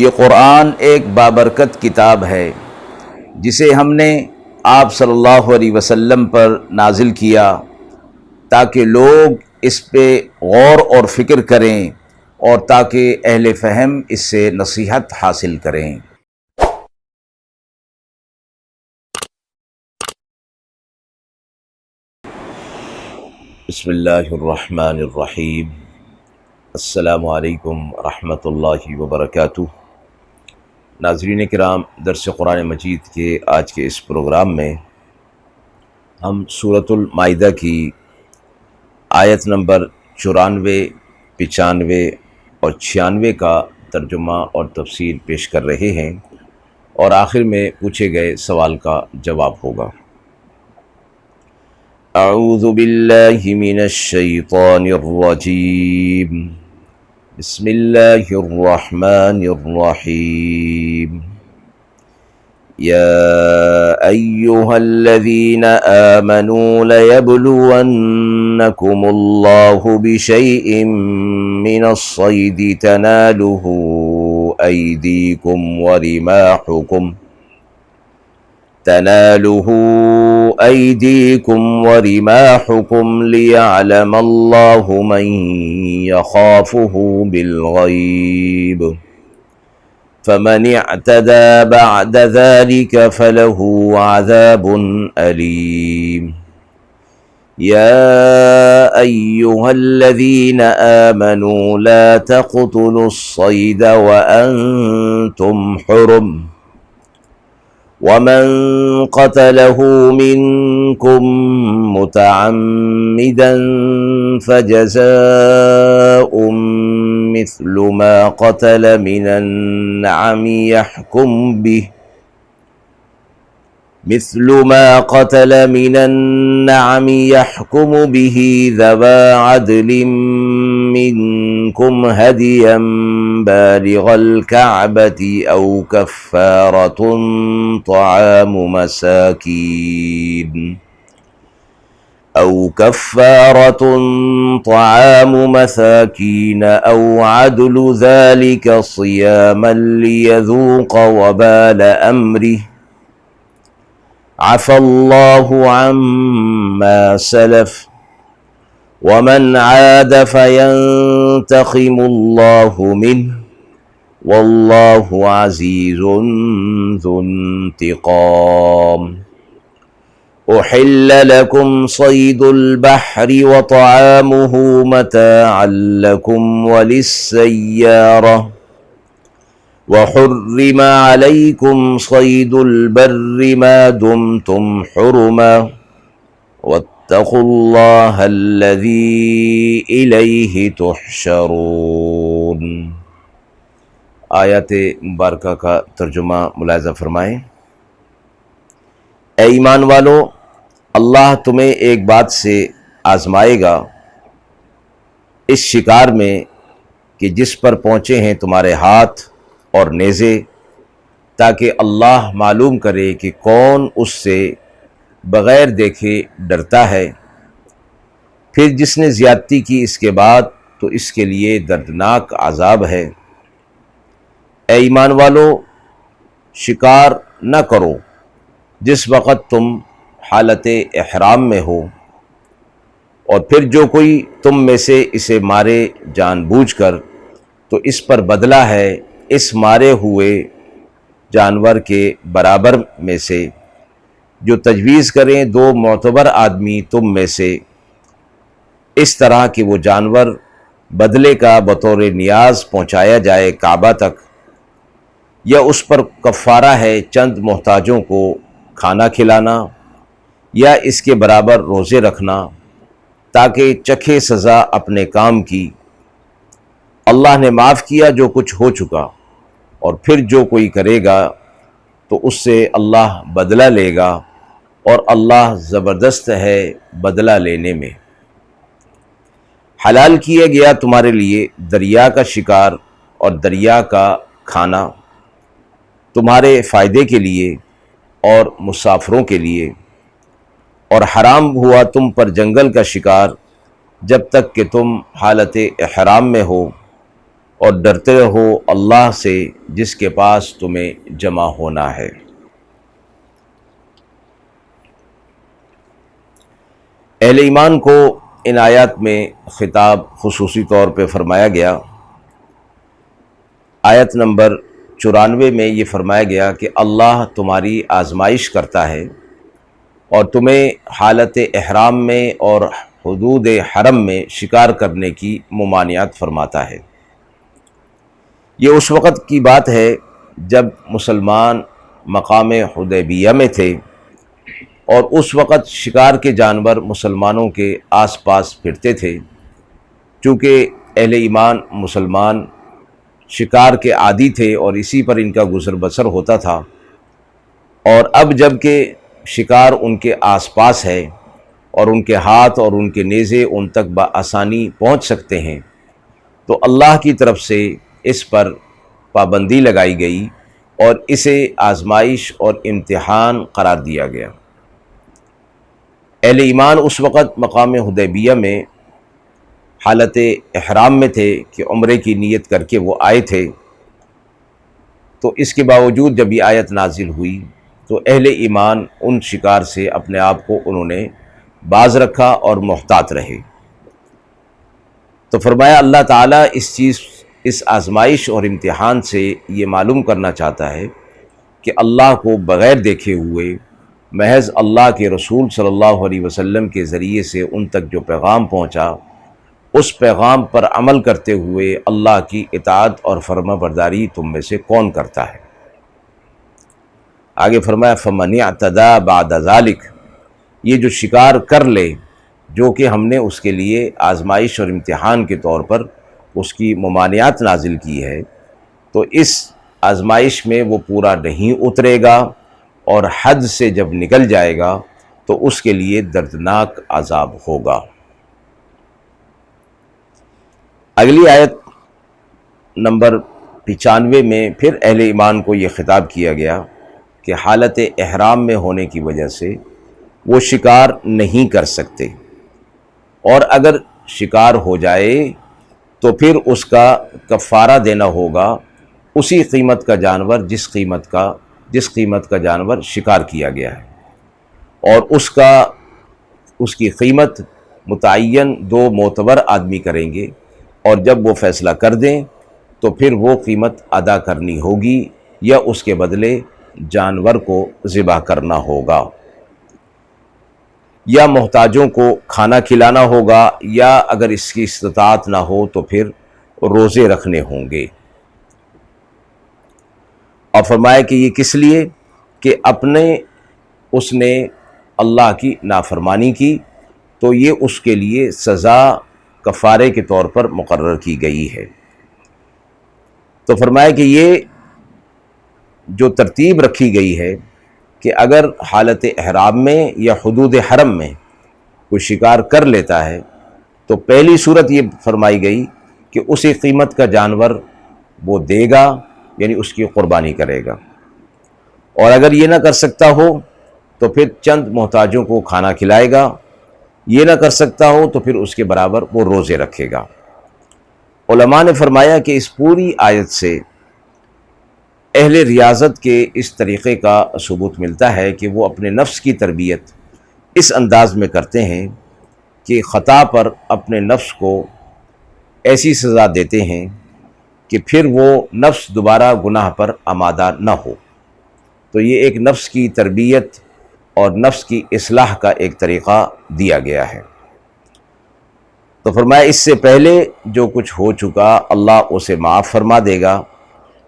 یہ قرآن ایک بابرکت کتاب ہے جسے ہم نے آپ صلی اللہ علیہ وسلم پر نازل کیا تاکہ لوگ اس پہ غور اور فکر کریں اور تاکہ اہل فہم اس سے نصیحت حاصل کریں۔ بسم اللہ الرحمن الرحیم۔ السلام علیکم ورحمۃ اللہ وبرکاتہ۔ ناظرین کرام، درس قرآن مجید کے آج کے اس پروگرام میں ہم سورۃ المائدہ کی آیت نمبر 94، 95 اور 96 کا ترجمہ اور تفسیر پیش کر رہے ہیں، اور آخر میں پوچھے گئے سوال کا جواب ہوگا۔ اعوذ باللہ من الشیطان الرجیم، بسم اللہ الرحمن الرحیم۔ یا ایہا الذین آمنوا لیبلونکم اللہ بشیء من الصید تنالہ ایدیکم ورماحکم لیعلم اللہ من یخافہ بالغیب، فمن اعتدى بعد ذلك فله عذاب أليم۔ يا أيها الذين آمنوا لا تقتلوا الصيد وأنتم حرم، ومن قتله منكم متعمدا فجزاء مثل ما قتل من النعم يحكم به ذوى عدل منكم هديا بالغ الكعبة أو كفارة طعام مساكين أو عدل ذلك صياما ليذوق وبال أمره، عفى الله عما سلف ومن عاد فينتقم الله منه والله عزيز ذو انتقام۔ أحل لكم صيد البحر وطعامه متاعا لكم وللسيارة، وحرم عليكم صيد البر ما دمتم حرما، واتقوا الله الذي إليه تحشرون۔ آیات مبارکہ کا ترجمہ ملاحظہ فرمائیں۔ اے ایمان والو، اللہ تمہیں ایک بات سے آزمائے گا، اس شکار میں کہ جس پر پہنچے ہیں تمہارے ہاتھ اور نیزے، تاکہ اللہ معلوم کرے کہ کون اس سے بغیر دیکھے ڈرتا ہے۔ پھر جس نے زیادتی کی اس کے بعد تو اس کے لیے دردناک عذاب ہے۔ اے ایمان والو، شکار نہ کرو جس وقت تم حالت احرام میں ہو، اور پھر جو کوئی تم میں سے اسے مارے جان بوجھ کر تو اس پر بدلہ ہے اس مارے ہوئے جانور کے برابر میں سے، جو تجویز کریں دو معتبر آدمی تم میں سے، اس طرح کہ وہ جانور بدلے کا بطور نیاز پہنچایا جائے کعبہ تک، یا اس پر کفارہ ہے چند محتاجوں کو کھانا کھلانا یا اس کے برابر روزے رکھنا، تاکہ چکھے سزا اپنے کام کی۔ اللہ نے معاف کیا جو کچھ ہو چکا، اور پھر جو کوئی کرے گا تو اس سے اللہ بدلہ لے گا، اور اللہ زبردست ہے بدلہ لینے میں۔ حلال کیا گیا تمہارے لیے دریا کا شکار اور دریا کا کھانا، تمہارے فائدے کے لیے اور مسافروں کے لیے، اور حرام ہوا تم پر جنگل کا شکار جب تک کہ تم حالت احرام میں ہو، اور ڈرتے رہو اللہ سے جس کے پاس تمہیں جمع ہونا ہے۔ اہل ایمان کو ان آیات میں خطاب خصوصی طور پہ فرمایا گیا۔ آیت نمبر 94 میں یہ فرمایا گیا کہ اللہ تمہاری آزمائش کرتا ہے اور تمہیں حالت احرام میں اور حدود حرم میں شکار کرنے کی ممانعت فرماتا ہے۔ یہ اس وقت کی بات ہے جب مسلمان مقام حدیبیہ میں تھے اور اس وقت شکار کے جانور مسلمانوں کے آس پاس پھرتے تھے۔ چونکہ اہل ایمان مسلمان شکار کے عادی تھے اور اسی پر ان کا گزر بسر ہوتا تھا، اور اب جب کہ شکار ان کے آس پاس ہے اور ان کے ہاتھ اور ان کے نیزے ان تک بآسانی پہنچ سکتے ہیں، تو اللہ کی طرف سے اس پر پابندی لگائی گئی اور اسے آزمائش اور امتحان قرار دیا گیا۔ اہل ایمان اس وقت مقام حدیبیہ میں حالت احرام میں تھے کہ عمرے کی نیت کر کے وہ آئے تھے، تو اس کے باوجود جب یہ آیت نازل ہوئی تو اہل ایمان ان شکار سے اپنے آپ کو انہوں نے باز رکھا اور محتاط رہے۔ تو فرمایا اللہ تعالیٰ اس آزمائش اور امتحان سے یہ معلوم کرنا چاہتا ہے کہ اللہ کو بغیر دیکھے ہوئے محض اللہ کے رسول صلی اللہ علیہ وسلم کے ذریعے سے ان تک جو پیغام پہنچا، اس پیغام پر عمل کرتے ہوئے اللہ کی اطاعت اور فرما برداری تم میں سے کون کرتا ہے۔ آگے فرمایا فَمَنِ اعْتَدَىٰ بَعْدَ ذَلِكَ، یہ جو شکار کر لے، جو کہ ہم نے اس کے لیے آزمائش اور امتحان کے طور پر اس کی ممانعات نازل کی ہے، تو اس آزمائش میں وہ پورا نہیں اترے گا اور حد سے جب نکل جائے گا تو اس کے لیے دردناک عذاب ہوگا۔ اگلی آیت نمبر 95 میں پھر اہل ایمان کو یہ خطاب کیا گیا کہ حالت احرام میں ہونے کی وجہ سے وہ شکار نہیں کر سکتے، اور اگر شکار ہو جائے تو پھر اس کا کفارہ دینا ہوگا اسی قیمت کا جانور جس قیمت کا جانور شکار کیا گیا ہے، اور اس کی قیمت متعین 2 معتبر آدمی کریں گے، اور جب وہ فیصلہ کر دیں تو پھر وہ قیمت ادا کرنی ہوگی یا اس کے بدلے جانور کو ذبح کرنا ہوگا، یا محتاجوں کو کھانا کھلانا ہوگا، یا اگر اس کی استطاعت نہ ہو تو پھر روزے رکھنے ہوں گے۔ اور فرمایا کہ یہ کس لیے کہ اس نے اللہ کی نافرمانی کی، تو یہ اس کے لیے سزا کفارے کے طور پر مقرر کی گئی ہے۔ تو فرمایا کہ یہ جو ترتیب رکھی گئی ہے کہ اگر حالت احرام میں یا حدود حرم میں کوئی شکار کر لیتا ہے تو پہلی صورت یہ فرمائی گئی کہ اسی قیمت کا جانور وہ دے گا، یعنی اس کی قربانی کرے گا، اور اگر یہ نہ کر سکتا ہو تو پھر چند محتاجوں کو کھانا کھلائے گا، یہ نہ کر سکتا ہو تو پھر اس کے برابر وہ روزے رکھے گا۔ علماء نے فرمایا کہ اس پوری آیت سے اہل ریاضت کے اس طریقے کا ثبوت ملتا ہے کہ وہ اپنے نفس کی تربیت اس انداز میں کرتے ہیں کہ خطا پر اپنے نفس کو ایسی سزا دیتے ہیں کہ پھر وہ نفس دوبارہ گناہ پر آمادہ نہ ہو۔ تو یہ ایک نفس کی تربیت اور نفس کی اصلاح کا ایک طریقہ دیا گیا ہے۔ تو فرمایا اس سے پہلے جو کچھ ہو چکا اللہ اسے معاف فرما دے گا،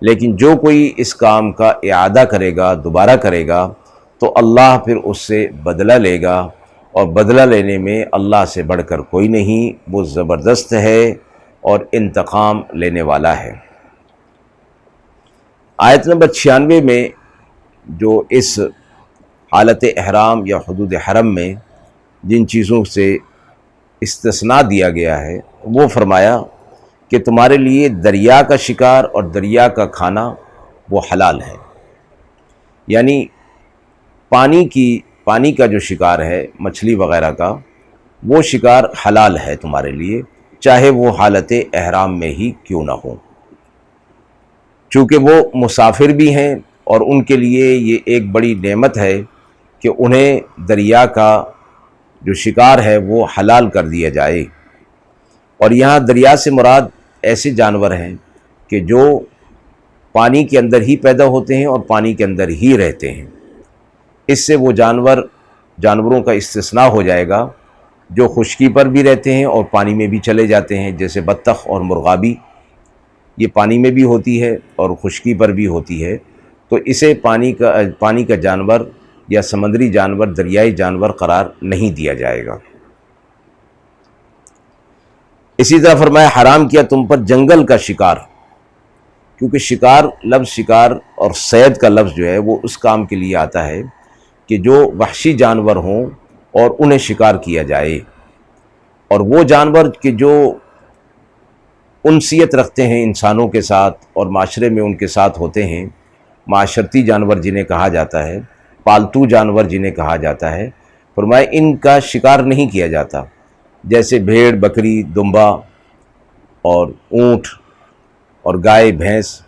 لیکن جو کوئی اس کام کا اعادہ کرے گا، دوبارہ کرے گا، تو اللہ پھر اس سے بدلہ لے گا، اور بدلہ لینے میں اللہ سے بڑھ کر کوئی نہیں، وہ زبردست ہے اور انتقام لینے والا ہے۔ آیت نمبر 96 میں جو اس حالت احرام یا حدود حرم میں جن چیزوں سے استثناء دیا گیا ہے، وہ فرمایا کہ تمہارے لیے دریا کا شکار اور دریا کا کھانا وہ حلال ہے، یعنی پانی کا جو شکار ہے مچھلی وغیرہ کا، وہ شکار حلال ہے تمہارے لیے، چاہے وہ حالت احرام میں ہی کیوں نہ ہو۔ چونکہ وہ مسافر بھی ہیں اور ان کے لیے یہ ایک بڑی نعمت ہے کہ انہیں دریا کا جو شکار ہے وہ حلال کر دیا جائے۔ اور یہاں دریا سے مراد ایسے جانور ہیں کہ جو پانی کے اندر ہی پیدا ہوتے ہیں اور پانی کے اندر ہی رہتے ہیں۔ اس سے وہ جانوروں کا استثناء ہو جائے گا جو خشکی پر بھی رہتے ہیں اور پانی میں بھی چلے جاتے ہیں، جیسے بطخ اور مرغابی، یہ پانی میں بھی ہوتی ہے اور خشکی پر بھی ہوتی ہے، تو اسے پانی کا جانور یا سمندری جانور، دریائی جانور قرار نہیں دیا جائے گا۔ اسی طرح فرمایا حرام کیا تم پر جنگل کا شکار، کیونکہ لفظ شکار اور صید کا لفظ جو ہے وہ اس کام کے لیے آتا ہے کہ جو وحشی جانور ہوں اور انہیں شکار کیا جائے، اور وہ جانور کہ جو انسیت رکھتے ہیں انسانوں کے ساتھ اور معاشرے میں ان کے ساتھ ہوتے ہیں، معاشرتی جانور جنہیں کہا جاتا ہے، پالتو جانور جنہیں کہا جاتا ہے، فرمایا ان کا شکار نہیں کیا جاتا، جیسے بھیڑ، بکری، دمبا اور اونٹ اور گائے، بھینس،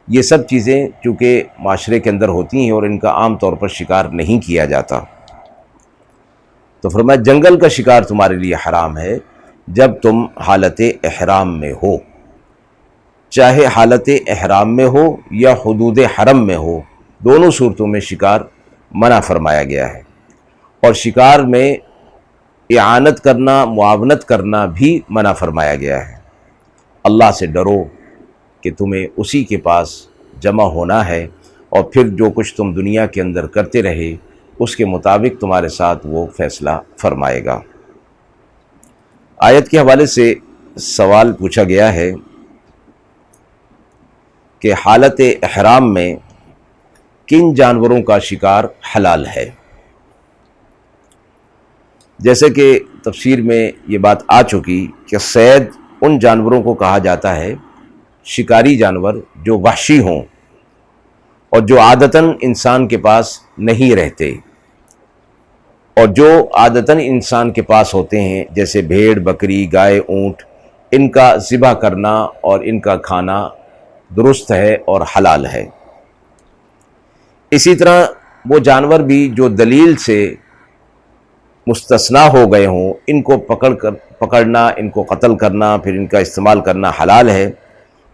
یہ سب چیزیں چونکہ معاشرے کے اندر ہوتی ہیں اور ان کا عام طور پر شکار نہیں کیا جاتا۔ تو فرمایا جنگل کا شکار تمہارے لیے حرام ہے جب تم حالت احرام میں ہو، چاہے حالت احرام میں ہو یا حدود حرم میں ہو، دونوں صورتوں میں شکار منع فرمایا گیا ہے۔ اور شکار میں اعانت کرنا، معاونت کرنا بھی منع فرمایا گیا ہے۔ اللہ سے ڈرو کہ تمہیں اسی کے پاس جمع ہونا ہے، اور پھر جو کچھ تم دنیا کے اندر کرتے رہے اس کے مطابق تمہارے ساتھ وہ فیصلہ فرمائے گا۔ آیت کے حوالے سے سوال پوچھا گیا ہے کہ حالت احرام میں کن جانوروں کا شکار حلال ہے؟ جیسے کہ تفسیر میں یہ بات آ چکی کہ صید ان جانوروں کو کہا جاتا ہے، شکاری جانور جو وحشی ہوں اور جو عادتاً انسان کے پاس نہیں رہتے، اور جو عادتاً انسان کے پاس ہوتے ہیں جیسے بھیڑ، بکری، گائے، اونٹ، ان کا ذبح کرنا اور ان کا کھانا درست ہے اور حلال ہے۔ اسی طرح وہ جانور بھی جو دلیل سے مستثنیٰ ہو گئے ہوں، ان کو پکڑنا، ان کو قتل کرنا، پھر ان کا استعمال کرنا حلال ہے،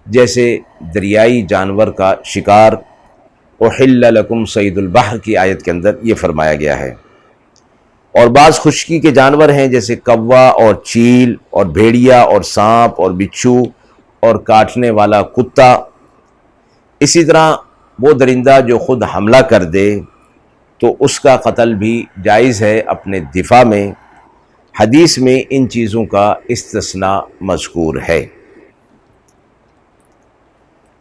جیسے دریائی جانور کا شکار، احل لکم صید البحر کی آیت کے اندر یہ فرمایا گیا ہے۔ اور بعض خشکی کے جانور ہیں جیسے کوا اور چیل اور بھیڑیا اور سانپ اور بچھو اور کاٹنے والا کتا۔ اسی طرح وہ درندہ جو خود حملہ کر دے تو اس کا قتل بھی جائز ہے اپنے دفاع میں، حدیث میں ان چیزوں کا استثناء مذکور ہے۔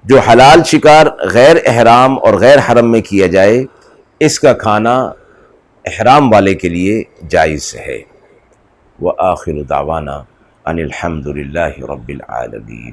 جو حلال شکار غیر احرام اور غیر حرم میں کیا جائے، اس کا کھانا احرام والے کے لیے جائز ہے۔ وآخر دعوانا ان الحمد للہ رب العالمین۔